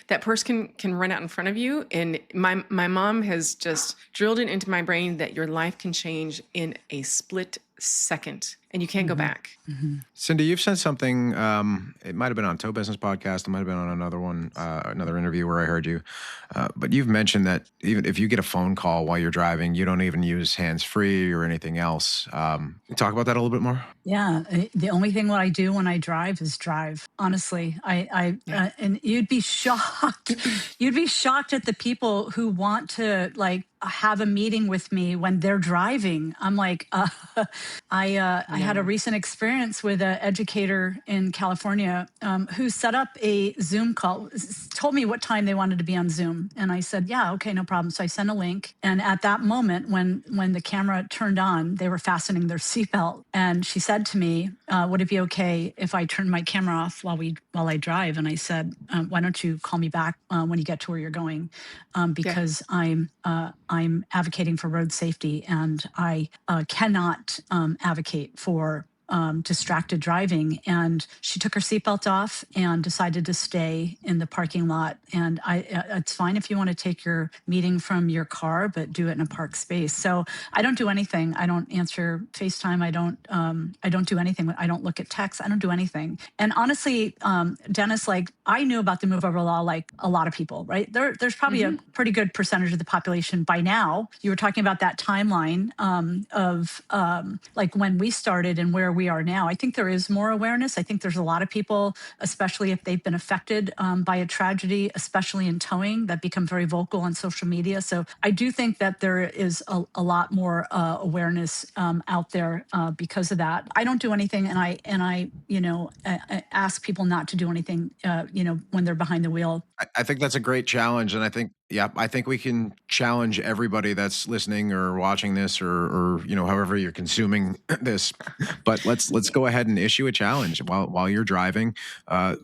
that person can run out in front of you. And my mom has just drilled it into my brain that your life can change in a split second and you can't go Mhm. back. Mhm. Cindy, you've said something. It might have been on Tow Business Podcast. It might have been on another one, another interview where I heard you. But you've mentioned that even if you get a phone call while you're driving, you don't even use hands free or anything else. Talk about that a little bit more. Yeah, the only thing what I do when I drive is drive. Honestly, Yeah. and you'd be shocked. You'd be shocked at the people who want to like have a meeting with me when they're driving. I'm like, I had a No. recent experience with an educator in California who set up a Zoom call, told me what time they wanted to be on Zoom, and I said, yeah, okay, no problem. So I sent a link, and at that moment, when the camera turned on, they were fastening their seatbelt, and she said to me, "Would it be okay if I turned my camera off while I drive?" And I said, "Why don't you call me back when you get to where you're going?" Yeah. Because I'm advocating for road safety, and I cannot advocate for distracted driving. And she took her seatbelt off and decided to stay in the parking lot. And it's fine if you want to take your meeting from your car, but do it in a park space. So I don't do anything. I don't answer FaceTime. I don't do anything. I don't look at text. I don't do anything. And honestly, Dennis, like I knew about the move over law like a lot of people, right? There's probably a Hmm. pretty good percentage of the population by now. You were talking about that timeline of like when we started and where we are now. I think there is more awareness. I think there's a lot of people, especially if they've been affected by a tragedy, especially in towing, that become very vocal on social media. So I do think that there is a lot more awareness out there because of that. I don't do anything, and I ask people not to do anything, when they're behind the wheel. I think that's a great challenge, and I think we can challenge everybody that's listening or watching this, or however you're consuming this. But let's go ahead and issue a challenge while you're driving.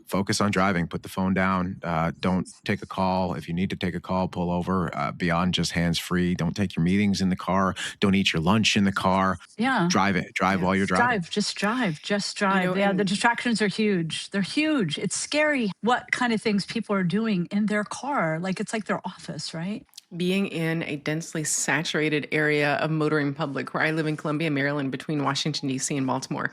Focus on driving. Put the phone down. Don't take a call. If you need to take a call, pull over. Beyond just hands free. Don't take your meetings in the car. Don't eat your lunch in the car. Yeah. Drive it. Drive while you're Yes. driving. Just drive. Yeah, the And distractions are huge. They're huge. It's scary what kind of things people are doing in their car. Like it's like their office, right? being in a densely saturated area of motoring public, where I live in Columbia, Maryland, between Washington, D.C. and Baltimore.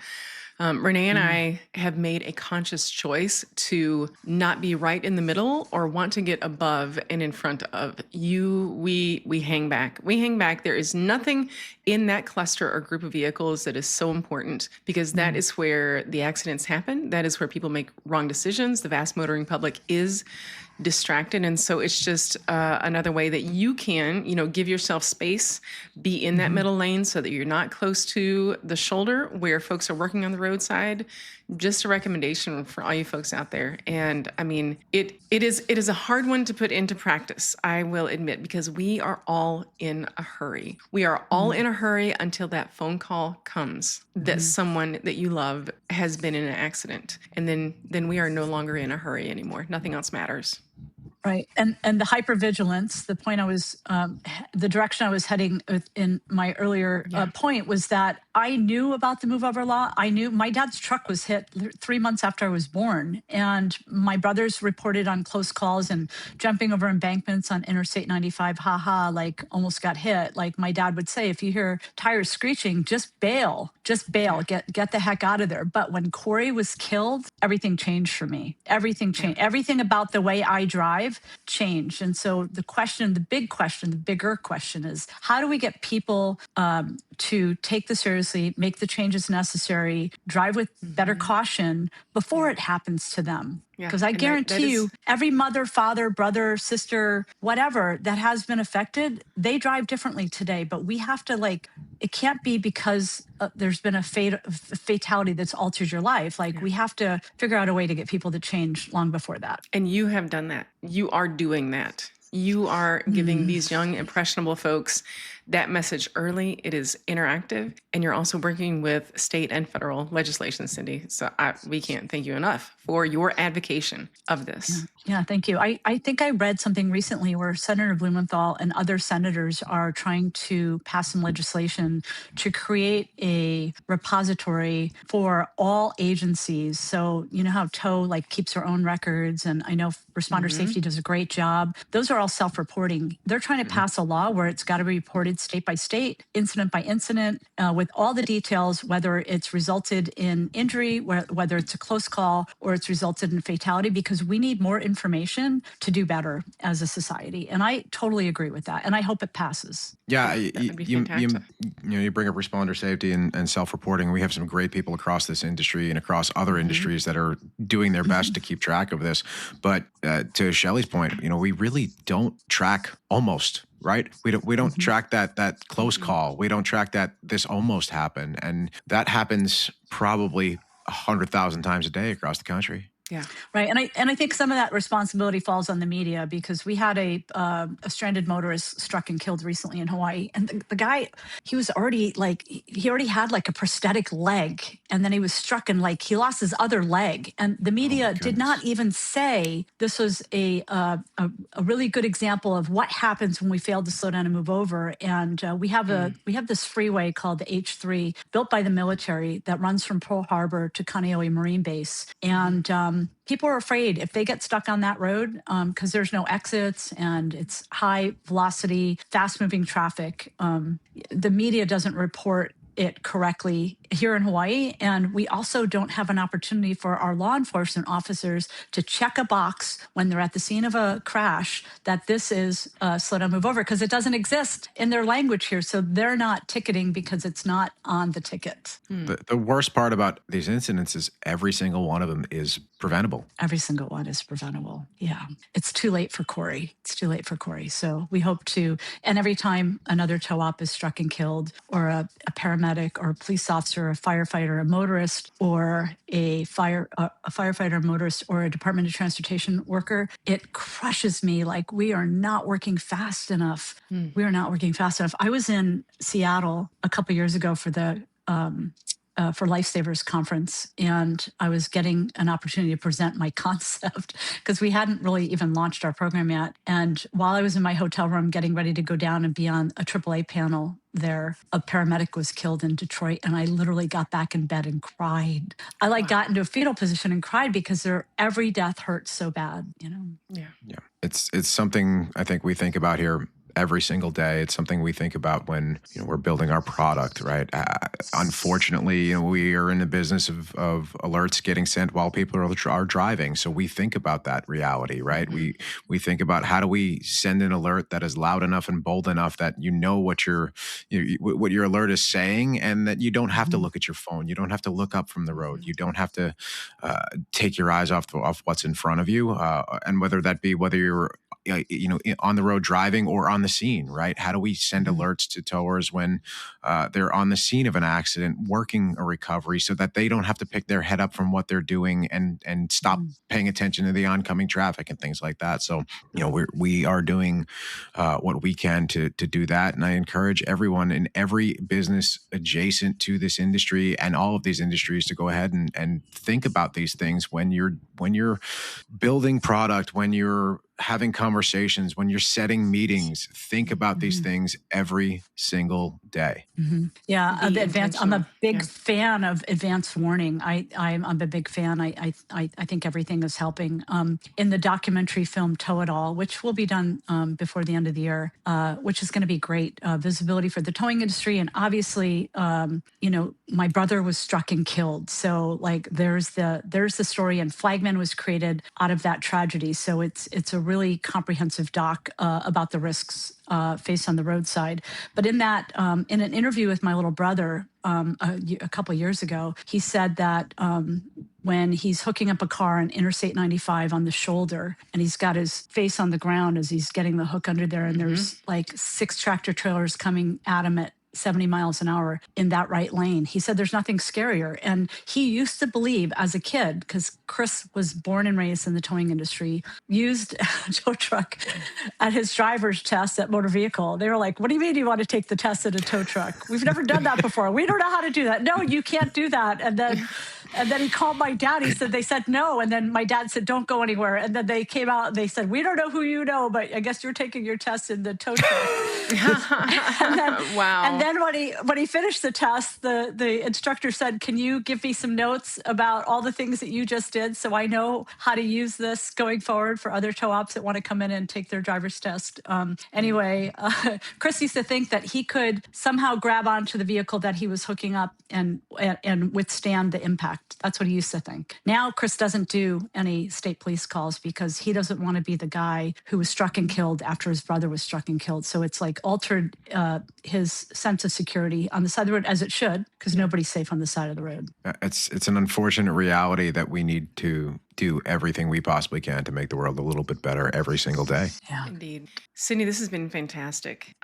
Renee and I have made a conscious choice to not be right in the middle or want to get above and in front of you. We hang back. We hang back. There is nothing in that cluster or group of vehicles that is so important, because that is where the accidents happen. That is where people make wrong decisions. The vast motoring public is distracted. And so it's just another way that you can, give yourself space, be in that middle lane so that you're not close to the shoulder where folks are working on the roadside. Just a recommendation for all you folks out there. And I mean, it is a hard one to put into practice, I will admit, because we are all in a hurry. We are all in a hurry until that phone call comes that someone that you love has been in an accident. And then we are no longer in a hurry anymore. Nothing else matters. Right. And the hypervigilance, the point I was, the direction I was heading in my earlier point was that I knew about the move over law. I knew my dad's truck was hit 3 months after I was born. And my brothers reported on close calls and jumping over embankments on Interstate 95, like almost got hit. Like my dad would say, if you hear tires screeching, just bail, get the heck out of there. But when Corey was killed, everything changed for me. Everything changed. Everything about the way I drive changed. And so the bigger question is, how do we get people to take this seriously, make the changes necessary, drive with better caution before it happens to them? Because I guarantee you, every mother, father, brother, sister, whatever that has been affected, they drive differently today. But we have to it can't be because there's been a fatality that's altered your life. We have to figure out a way to get people to change long before that. And you have done that. You are doing that. You are giving these young, impressionable folks that message early. It is interactive. And you're also working with state and federal legislation, Cindy. So we can't thank you enough for your advocacy of this. Yeah, thank you. I think I read something recently where Senator Blumenthal and other senators are trying to pass some legislation to create a repository for all agencies. So you know how TOW keeps their own records, and I know Responder Safety does a great job. Those are all self-reporting. They're trying to pass a law where it's got to be reported state by state, incident by incident, with all the details, whether it's resulted in injury, whether it's a close call, or it's resulted in fatality, because we need more information to do better as a society. And I totally agree with that. And I hope it passes. Yeah, That would be fantastic. you bring up responder safety and self-reporting. We have some great people across this industry and across other industries that are doing their best to keep track of this. But to Shelli's point, we really don't track almost. Right? We don't track that close call. We don't track that this almost happened, and that happens probably 100,000 times a day across the country. Yeah. Right. And I think some of that responsibility falls on the media, because we had a stranded motorist struck and killed recently in Hawaii. And the guy, he was already he already had a prosthetic leg, and then he was struck and he lost his other leg. And the media did not even say this was a really good example of what happens when we fail to slow down and move over. And we have this freeway called the H3 built by the military that runs from Pearl Harbor to Kaneohe Marine Base. And people are afraid if they get stuck on that road, because there's no exits and it's high velocity, fast moving traffic. The media doesn't report it correctly here in Hawaii. And we also don't have an opportunity for our law enforcement officers to check a box when they're at the scene of a crash that this is slow down, move over, because it doesn't exist in their language here. So they're not ticketing because it's not on the ticket. The worst part about these incidents is every single one of them is preventable. Every single one is preventable. Yeah. It's too late for Corey. It's too late for Corey. So we hope to, and every time another tow op is struck and killed, or a paramedic or a police officer, a firefighter, a motorist, or a firefighter, a motorist, or a Department of Transportation worker, it crushes me. We are not working fast enough. We are not working fast enough. I was in Seattle a couple years ago for the for Lifesavers Conference, and I was getting an opportunity to present my concept because we hadn't really even launched our program yet. And while I was in my hotel room getting ready to go down and be on a AAA panel there, a paramedic was killed in Detroit, and I literally got back in bed and cried. I got into a fetal position and cried because every death hurts so bad, Yeah. It's something I think we think about here every single day. It's something we think about when we're building our product, right? Unfortunately, we are in the business of alerts getting sent while people are driving, so we think about that reality, right? We think about how do we send an alert that is loud enough and bold enough that what your alert is saying, and that you don't have to Mhm. look at your phone, you don't have to look up from the road, you don't have to take your eyes off what's in front of you, and whether you're on the road driving or on the scene, right? How do we send Mhm. alerts to towers when they're on the scene of an accident, working a recovery, so that they don't have to pick their head up from what they're doing and stop Mhm. paying attention to the oncoming traffic and things like that. So, we are doing what we can to do that, and I encourage everyone in every business adjacent to this industry and all of these industries to go ahead and think about these things when you're building product, when you're having conversations, when you're setting meetings. Think about these Mhm. things every single day. Yeah, Be the advanced. I'm intentional. a big Yeah. fan of advanced warning. I'm a big fan. I think everything is helping. In the documentary film "Tow It All," which will be done before the end of the year, which is going to be great visibility for the towing industry, and obviously, my brother was struck and killed. So like, there's the story, and Flagman was created out of that tragedy. So it's a really comprehensive doc about the risks faced on the roadside. But in an interview with my little brother a couple of years ago, he said that when he's hooking up a car on Interstate 95 on the shoulder, and he's got his face on the ground as he's getting the hook under there, and there's like 6 tractor trailers coming at him at 70 miles an hour in that right lane. He said there's nothing scarier. And he used to believe as a kid, because Chris was born and raised in the towing industry, used a tow truck at his driver's test at motor vehicle. They were like, "What do you mean you want to take the test at a tow truck? We've never done that before. We don't know how to do that." "No, you can't do that." And then he called my dad. He said they said no. And then my dad said, "Don't go anywhere." And then they came out and they said, "We don't know who you know, but I guess you're taking your test in the tow truck." and then and Wow. then when he finished the test, the instructor said, "Can you give me some notes about all the things that you just did, so I know how to use this going forward for other tow ops that want to come in and take their driver's test?" Anyway, Chris used to think that he could somehow grab onto the vehicle that he was hooking up and withstand the impact. That's what he used to think. Now Chris doesn't do any state police calls because he doesn't want to be the guy who was struck and killed after his brother was struck and killed. So it's like altered his sense of security on the side of the road, as it should, because nobody's safe on the side of the road. It's an unfortunate reality that we need to do everything we possibly can to make the world a little bit better every single day. Yeah. Indeed. Cindy, this has been fantastic.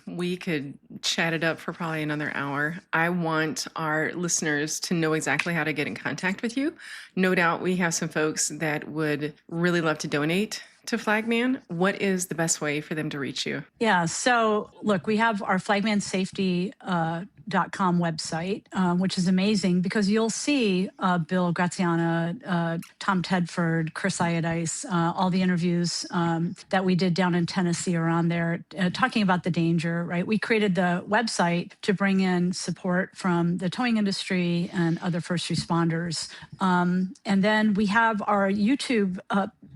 We could chat it up for probably another hour. I want our listeners to know exactly how to get in contact with you. No doubt we have some folks that would really love to donate to Flagman. What is the best way for them to reach you? Yeah. So look, we have our flagmansafety.com website, which is amazing because you'll see Bill Graziana, Tom Tedford, Chris Iodice, all the interviews that we did down in Tennessee are on there, talking about the danger, right? We created the website to bring in support from the towing industry and other first responders. And then we have our YouTube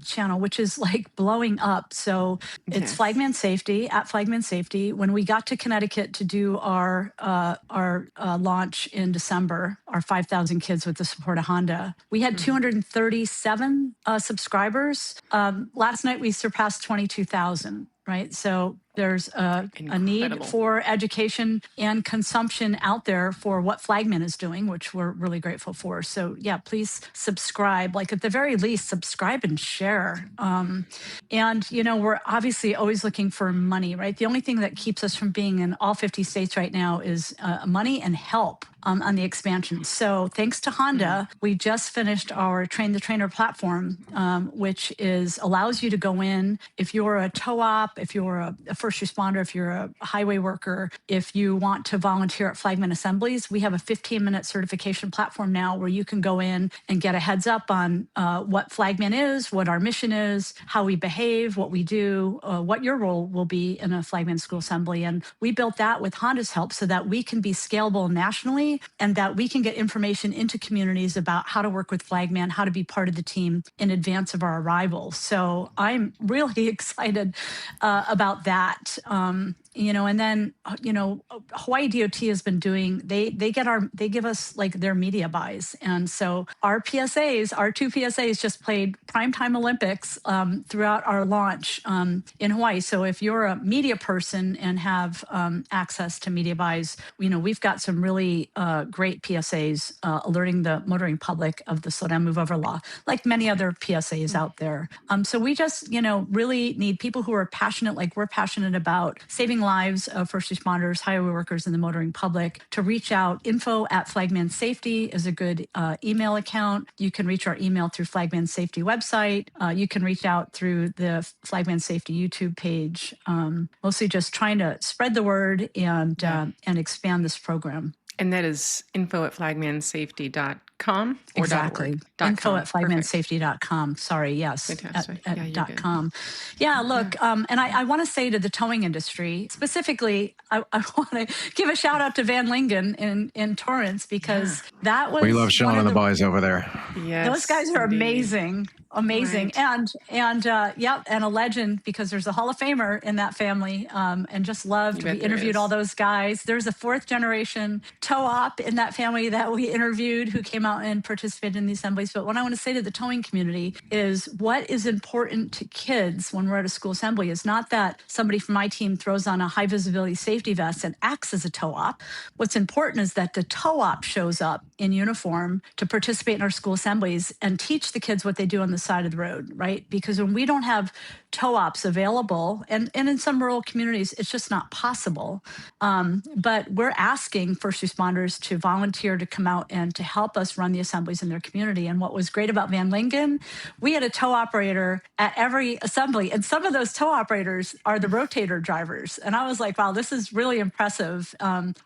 channel, which is like blowing up. So it's Yes. Flagman Safety, at Flagman Safety. When we got to Connecticut to do our launch in December, our 5,000 kids with the support of Honda, we had 237 subscribers. Last night we surpassed 22,000. Right. So there's a need Incredible. for education and consumption out there for what Flagman is doing, which we're really grateful for. So yeah, please subscribe, like at the very least, subscribe and share. And, we're obviously always looking for money, right? The only thing that keeps us from being in all 50 states right now is money and help on the expansion. So thanks to Honda, we just finished our Train the Trainer platform, which allows you to go in if you're a tow op, if you're a first responder, if you're a highway worker, if you want to volunteer at Flagman Assemblies. We have a 15-minute certification platform now where you can go in and get a heads up on what Flagman is, what our mission is, how we behave, what we do, what your role will be in a Flagman school assembly. And we built that with Honda's help so that we can be scalable nationally community, and that we can get information into communities about how to work with Flagman, how to be part of the team in advance of our arrival. So I'm really excited about that. And then Hawaii DOT has been doing, they give us like their media buys, and so our PSAs, our two PSAs just played primetime Olympics throughout our launch in Hawaii. So if you're a media person and have access to media buys, we've got some really great PSAs alerting the motoring public of the slow down move over law, like many other PSAs out there. So we just really need people who are passionate, like we're passionate about saving lives of first responders, highway workers, and the motoring public, to reach out. Info@Flagman Safety is a good email account. You can reach our email through Flagman Safety website. You can reach out through the Flagman Safety YouTube page. Mostly just trying to spread the word and expand this program. And that is info@flagmansafety.com or exactly. .org. Info@flagmansafety.com. Sorry, yes. Fantastic. At .com. Yeah, look, and I want to say to the towing industry, specifically, I want to give a shout out to Van Lingen in Torrance, because that was— We love Sean and the boys over there. Yes, those guys are amazing. Right. And a legend, because there's a Hall of Famer in that family, and just loved. We interviewed all those guys. There's a fourth generation tow op in that family that we interviewed, who came out and participated in the assemblies. But what I want to say to the towing community is, what is important to kids when we're at a school assembly is not that somebody from my team throws on a high visibility safety vest and acts as a tow op. What's important is that the tow op shows up in uniform to participate in our school assemblies and teach the kids what they do on the side of the road, right? Because when we don't have tow ops available, and in some rural communities, it's just not possible. But we're asking first responders to volunteer to come out and to help us run the assemblies in their community. And what was great about Van Lingen, we had a tow operator at every assembly, and some of those tow operators are the rotator drivers. And I was like, wow, this is really impressive.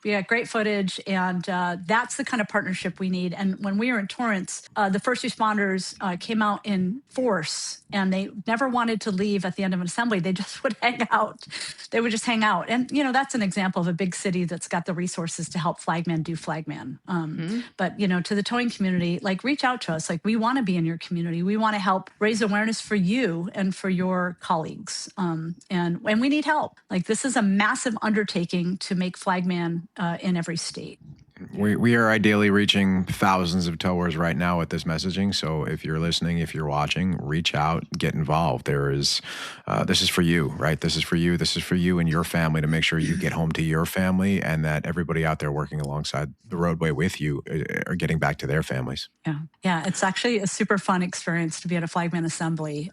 We got great footage, and that's the kind of partnership we need. And when we were in Torrance, the first responders came out in force, and they never wanted to leave at the end of an assembly. They just would hang out. They would just hang out. And, that's an example of a big city that's got the resources to help Flagman do Flagman. But, to the towing community, like, reach out to us. Like, we want to be in your community. We want to help raise awareness for you and for your colleagues. And we need help. Like, this is a massive undertaking to make Flagman in every state. We are ideally reaching thousands of towers right now with this messaging. So if you're listening, if you're watching, reach out, get involved. This is for you, right? This is for you. This is for you and your family, to make sure you get home to your family, and that everybody out there working alongside the roadway with you are getting back to their families. Yeah. It's actually a super fun experience to be at a Flagman assembly.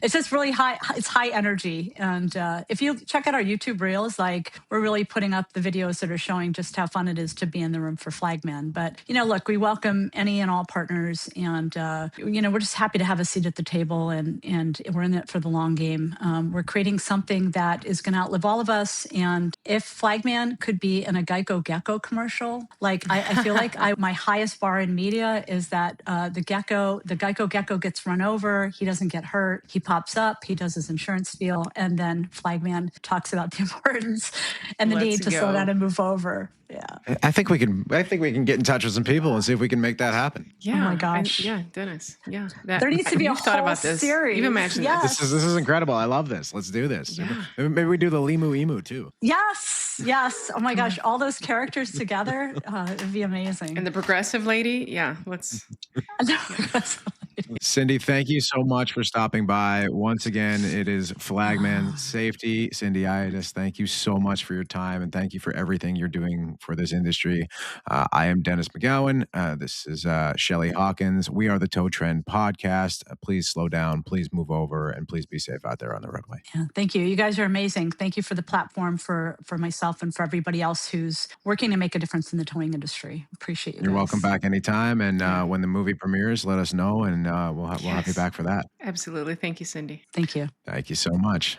It's just really high. It's high energy. And if you check out our YouTube reels, like, we're really putting up the videos that are showing just how fun it is to be in the room for Flagman. But, look, we welcome any and all partners, and, we're just happy to have a seat at the table, and we're in it for the long game. We're creating something that is going to outlive all of us. And if Flagman could be in a Geico Gecko commercial, like, I feel like my highest bar in media is that the Geico Gecko gets run over. He doesn't get hurt. He pops up. He does his insurance deal, and then Flagman talks about the importance and the need to slow down and move over. Yeah. I think we can get in touch with some people and see if we can make that happen. Yeah. Oh my gosh. Dennis. Yeah. There needs to be a whole series. You've imagined yes. This is incredible. I love this. Let's do this. Yeah. Maybe we do the Limu Emu too. Yes. Oh my gosh. All those characters together. It'd be amazing. And the progressive lady. Yeah. Let's. Cindy, thank you so much for stopping by. Once again, it is Flagman Safety. Cindy Iodice, thank you so much for your time, and thank you for everything you're doing for this industry. I am Dennis McGowan. This is Shelli Hawkins. We are the Tow Trend Podcast. Please slow down, please move over, and please be safe out there on the roadway. Yeah, thank you. You guys are amazing. Thank you for the platform for myself and for everybody else who's working to make a difference in the towing industry. Appreciate you. You're welcome back anytime. And when the movie premieres, let us know, and we'll have you back for that. Absolutely. Thank you, Cindy. Thank you. Thank you so much.